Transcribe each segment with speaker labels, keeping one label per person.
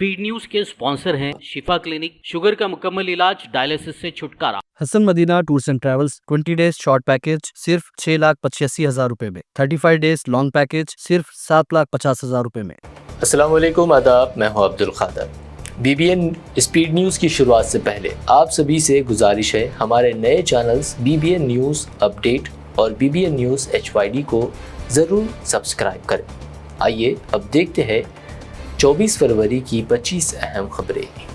Speaker 1: Speed news के sponsor हैं शिफा clinic, sugar का मुकम्मल इलाज, डायलिसिस से छुटकारा।
Speaker 2: Hasan Madina tours and travels 20 days short package सिर्फ 6,85,000 रुपए में, 35 डेज लॉन्ग पैकेज सिर्फ 7,50,000 रुपए में।
Speaker 3: अस्सलाम वालेकुम, आदाब। मैं हूं अब्दुल खादर। BBN स्पीड न्यूज़ की शुरुआत से पहले आप सभी से गुजारिश है, हमारे नए चैनल्स BBN न्यूज़ अपडेट और BBN न्यूज़ HYD को ज़रूर सब्सक्राइब करें। आइए अब देखते हैं 24 फरवरी की 25 अहम खबरें।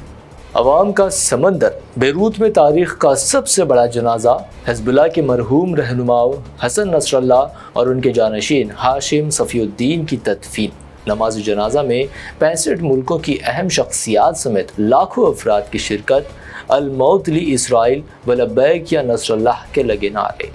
Speaker 3: अवाम का समंदर। बेरूत में तारीख़ का सबसे बड़ा जनाजा हिज़्बुल्लाह के मरहूम रहनुमाओं हसन नसरल्लाह और उनके जानशीन हाशिम सफ़ीउद्दीन की तदफीन। नमाज जनाजा में 65 मुल्कों की अहम शख्सियात समेत लाखों अफराद की शिरकत। अल मौत ली इसराइल व लब्बैक या नसरल्लाह के लगे नारे।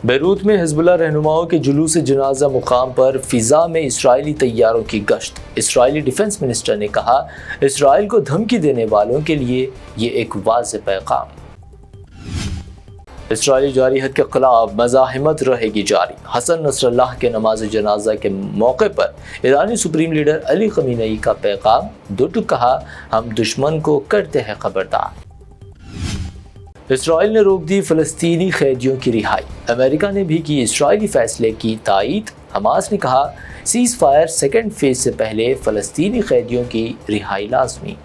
Speaker 3: बेरूत में हिज़्बुल्लाह रहनुमाओं के जुलूस जनाजा मुकाम पर फ़िज़ा में इसराइली तैयारों की गश्त। इसराइली डिफेंस मिनिस्टर ने कहा, इसराइल को धमकी देने वालों के लिए ये एक वाज़ेह पैगाम। इसराइली जारहियत के खिलाफ मज़ाहिमत रहेगी जारी। हसन नसरल्लाह के नमाज जनाजा के मौके पर ईरानी सुप्रीम लीडर अली खमीनेई का पैगाम। दो टूक कहा, हम दुश्मन को करते हैं खबरदार। इसराइल ने रोक दी फ़लस्तीनी कैदियों की रिहाई। अमेरिका ने भी की इसराइली फैसले की तायीद। हमास ने कहा, सीज़ फायर सेकेंड फेज से पहले फ़लस्तीनी कैदियों की रिहाई लाजमी।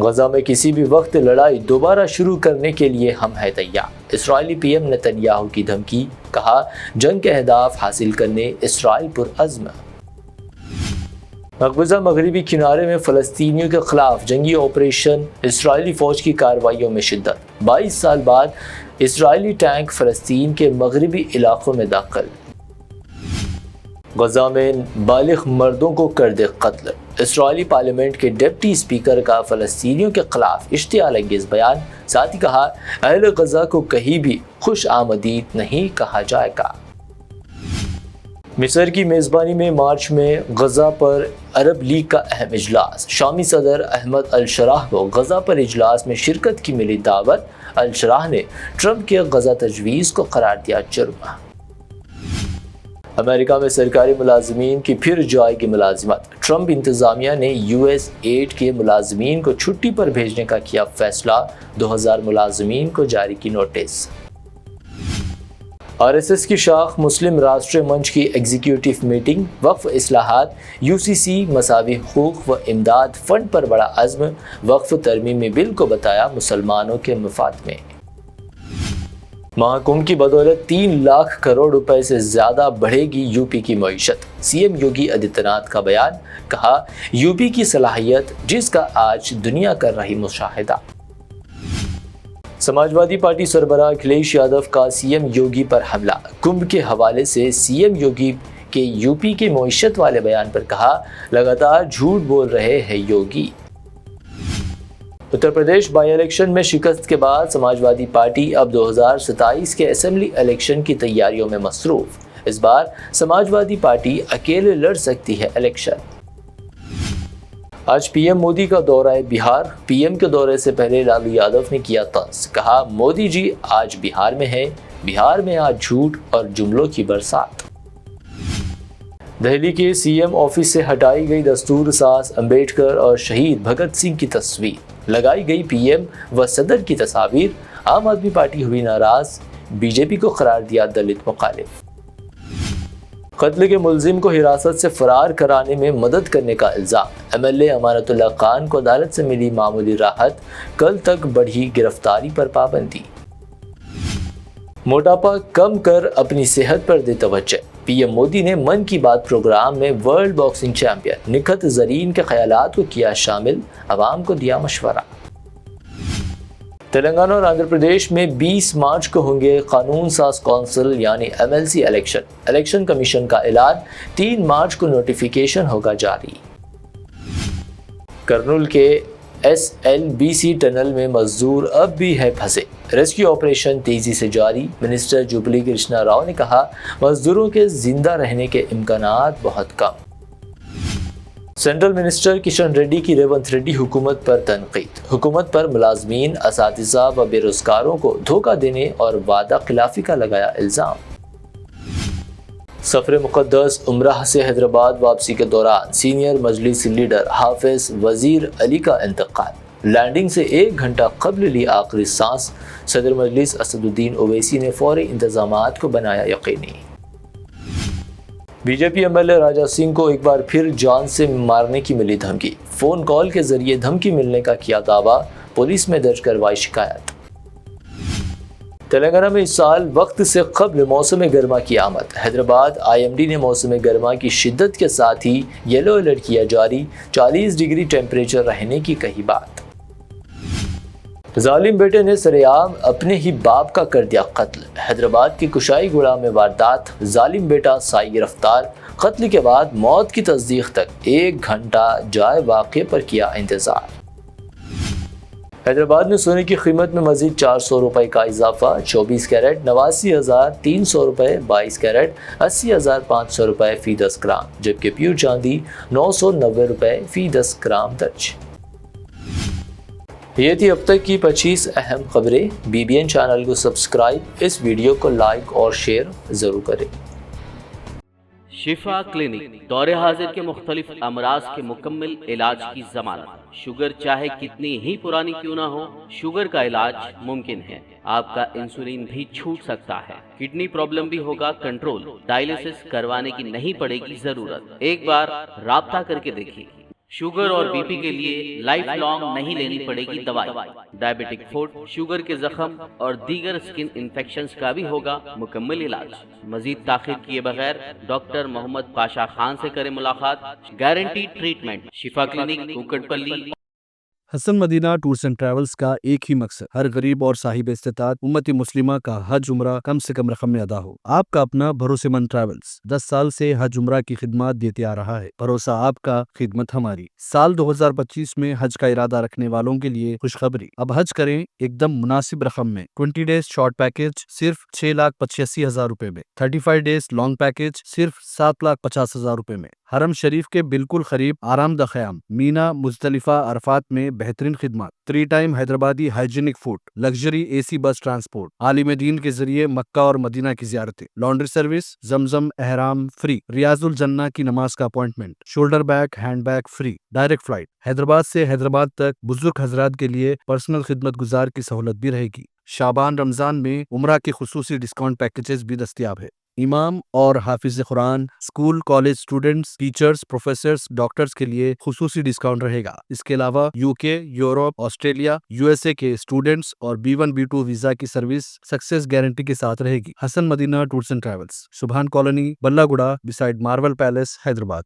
Speaker 3: गजा में किसी भी वक्त लड़ाई दोबारा शुरू करने के लिए हम हैं तैयार। इसराइली PM नेतन्याहू की धमकी। कहा, जंग के अहदाफ हासिल करने इसराइल पुरअज़्म। मकबूजा मगरबी किनारे में फ़लस्तीनियों के खिलाफ जंगी ऑपरेशन। इसराइली फ़ौज की कार्रवाइयों में शिद्दत। 22 साल बाद इसराइली टैंक फ़लस्तीन के मगरबी इलाकों में दाखिल। गजा में बालिग मर्दों को कर दे कत्ल। इसराइली पार्लियामेंट के डिप्टी स्पीकर का फ़लस्तीनियों के खिलाफ इश्तियाल अंगेज़ बयान। साथ ही कहा, अहले गजा को कहीं भी खुश आमदीद नहीं कहा जाएगा। मिस्र की मेज़बानी में मार्च में गजा पर अरब लीग का अहम इजलास। शामी सदर अहमद अल-शराह को गजा पर इजलास में शिरकत की मिली दावत। अल-शराह ने ट्रंप के गजा तजवीज़ को करार दिया जुर्म। अमेरिका में सरकारी मुलाजमीन की फिर जाएगी मुलाजिमत। ट्रंप इंतज़ामिया ने US एड के मुलाजमीन को छुट्टी पर भेजने का किया फैसला। 2000 मुलाजमीन को जारी की नोटिस। RSS की शाख मुस्लिम राष्ट्रीय मंच की एग्जीक्यूटिव मीटिंग। वक्फ इस्लाहात, UCC मसावी हुकूक व इमदाद फंड पर बड़ा अज़्म। वक्फ तरमीमी बिल को बताया मुसलमानों के मफाद में। महकुम की बदौलत 3 लाख करोड़ रुपए से ज़्यादा बढ़ेगी यूपी की मईशत। CM योगी आदित्यनाथ का बयान। कहा, यूपी की सलाहियत जिसका आज दुनिया कर रही मुशाहिदा। समाजवादी पार्टी सरबराह अखिलेश यादव का CM योगी पर हमला। कुंभ के हवाले से CM योगी के यूपी के मईशत वाले बयान पर कहा, लगातार झूठ बोल रहे हैं योगी। उत्तर प्रदेश बाई इलेक्शन में शिकस्त के बाद समाजवादी पार्टी अब 2027 के असेंबली इलेक्शन की तैयारियों में मसरूफ। इस बार समाजवादी पार्टी अकेले लड़ सकती है इलेक्शन। आज PM मोदी का दौरा है बिहार। PM के दौरे से पहले लालू यादव ने किया तंज। कहा, मोदी जी आज बिहार में हैं। बिहार में आज झूठ और जुमलों की बरसात। दिल्ली के CM ऑफिस से हटाई गई दस्तूर साज अम्बेडकर और शहीद भगत सिंह की तस्वीर। लगाई गई PM व सदर की तस्वीर। आम आदमी पार्टी हुई नाराज। BJP को करार दिया दलित मुखालिफ। कत्ल के मुलजिम को हिरासत से फरार कराने में मदद करने का इल्ज़ाम। MLA अमानतुल्लाह खान को अदालत से मिली मामूली राहत। कल तक बढ़ी गिरफ्तारी पर पाबंदी। मोटापा कम कर अपनी सेहत पर दे तवज्जो। PM मोदी ने मन की बात प्रोग्राम में world boxing champion Nikhat Zareen के ख्यालात को किया शामिल। अवाम को दिया मशवरा। तेलंगाना और आंध्र प्रदेश में 20 मार्च को होंगे कानून साज कौंसिल यानी MLC इलेक्शन। इलेक्शन कमीशन का ऐलान। 3 मार्च को नोटिफिकेशन होगा जारी। कर्नूल के SLBC टनल में मजदूर अब भी है फंसे। रेस्क्यू ऑपरेशन तेजी से जारी। मिनिस्टर जुबली कृष्णा राव ने कहा, मजदूरों के जिंदा रहने के इम्कानात बहुत कम। सेंट्रल मिनिस्टर किशन रेड्डी की रेवंत रेड्डी हुकूमत पर तनकीद। हुकूमत पर मुलाजमीन, असातिज़ा व बेरोजगारों को धोखा देने और वादा खिलाफी का लगाया इल्ज़ाम। सफर मुक़द्दस उम्राह से हैदराबाद वापसी के दौरान सीनियर मजलिस लीडर हाफिज वजीर अली का इंतकाल। लैंडिंग से 1 घंटा कबल ली आखिरी सांस। सदर मजलिस असदुद्दीन ओवैसी ने फौरी इंतजामात को बनाया यकीनी। बीजेपी एमएलए राजा सिंह को एक बार फिर जान से मारने की मिली धमकी। फ़ोन कॉल के जरिए धमकी मिलने का किया दावा, पुलिस में दर्ज करवाई शिकायत। तेलंगाना में इस साल वक्त से कबल मौसम गर्मा की आमद। हैदराबाद IMD ने मौसम गर्मा की शिद्दत के साथ ही येलो अलर्ट किया जारी। 40 डिग्री टेम्परेचर रहने की कही बात। जालिम बेटे ने सरेआम अपने ही बाप का कर दिया कत्ल। हैदराबाद की कुशाई गुड़ा में वारदात। जालिम बेटा साई गिरफ्तार। कत्ल के बाद मौत की तस्दीक तक 1 घंटा जाए वाक़े पर किया इंतजार। हैदराबाद में सोने की कीमत में मजीद 400 रुपये का इजाफा। 24 कैरेट 89,300 रुपये, 22 कैरेट 80,500 रुपये फ़ी 10 ग्राम, जबकि प्योर चांदी 990 रुपये फ़ी 10 ग्राम दर्ज। ये थी अब तक की 25 अहम खबरें। BBN चैनल को सब्सक्राइब, इस वीडियो को लाइक और शेयर ज़रूर करें।
Speaker 1: शिफा क्लिनिक दौरे हाजिर के मुख्तलिफ अमराज के मुकम्मल इलाज की जमानत। शुगर चाहे कितनी ही पुरानी क्यों ना हो, शुगर का इलाज मुमकिन है। आपका इंसुलिन भी छूट सकता है। किडनी प्रॉब्लम भी होगा कंट्रोल। डायलिसिस करवाने की नहीं पड़ेगी जरूरत। एक बार राब्ता करके देखिए। शुगर और BP के लिए लाइफ लॉन्ग नहीं लेनी पड़ेगी दवाई। डायबिटिक फूड, शुगर के जख्म और दीगर स्किन इन्फेक्शंस का भी होगा मुकम्मल इलाज। मजीद ताखीर किए बगैर डॉक्टर मोहम्मद पाशा खान से करें मुलाकात। Guarantee treatment. Shifa clinic, Kukatpally.
Speaker 2: Hasan Madina tours and travels का एक ही मकसद, हर गरीब और साहिब इस्तेताअत उम्मती मुस्लिमा का हज उम्रा कम से कम रकम में अदा हो। आपका अपना भरोसेमंद ट्रैवल्स 10 साल से हज उम्रा की खिदमत देते आ रहा है। भरोसा आपका, खिदमत हमारी। साल 2025 में हज का इरादा रखने वालों के लिए खुशखबरी। अब हज करें एकदम मुनासिब रकम में। 20 डेज शॉर्ट पैकेज सिर्फ 6,85,000 रुपए में। 35 डेज लॉन्ग पैकेज सिर्फ 7,50,000 रुपए में। हरम शरीफ के बिल्कुल करीब आरामदा ख़याम, मीना, मुज़दलिफा, अरफात में बेहतरीन खिदमत। 3 time Hyderabadi hygienic food, luxury AC बस ट्रांसपोर्ट, आलिम दीन के जरिए मक्का और मदीना की ज़ियारतें, लॉन्ड्री सर्विस, जमजम एहराम फ्री, रियाजुल जन्ना की नमाज का appointment, shoulder bag, hand bag free, direct flight. Hyderabad से हैदराबाद तक बुजुर्ग हजरात के लिए पर्सनल खिदमत गुजार की सहूलत भी रहेगी। शाबान रमजान में उम्रा के खुसूसी डिस्काउंट पैकेजेस भी दस्तियाब है। इमाम और हाफिज कुरान, school college students, teachers, professors, doctors के लिए खुसूसी डिस्काउंट रहेगा। इसके अलावा UK, यूरोप, ऑस्ट्रेलिया, USA के स्टूडेंट्स और B1 B2 वीजा की सर्विस सक्सेस गारंटी के साथ रहेगी। Hasan Madina tours and travels, Subhan colony, Ballaguda, beside Marvel Palace, Hyderabad.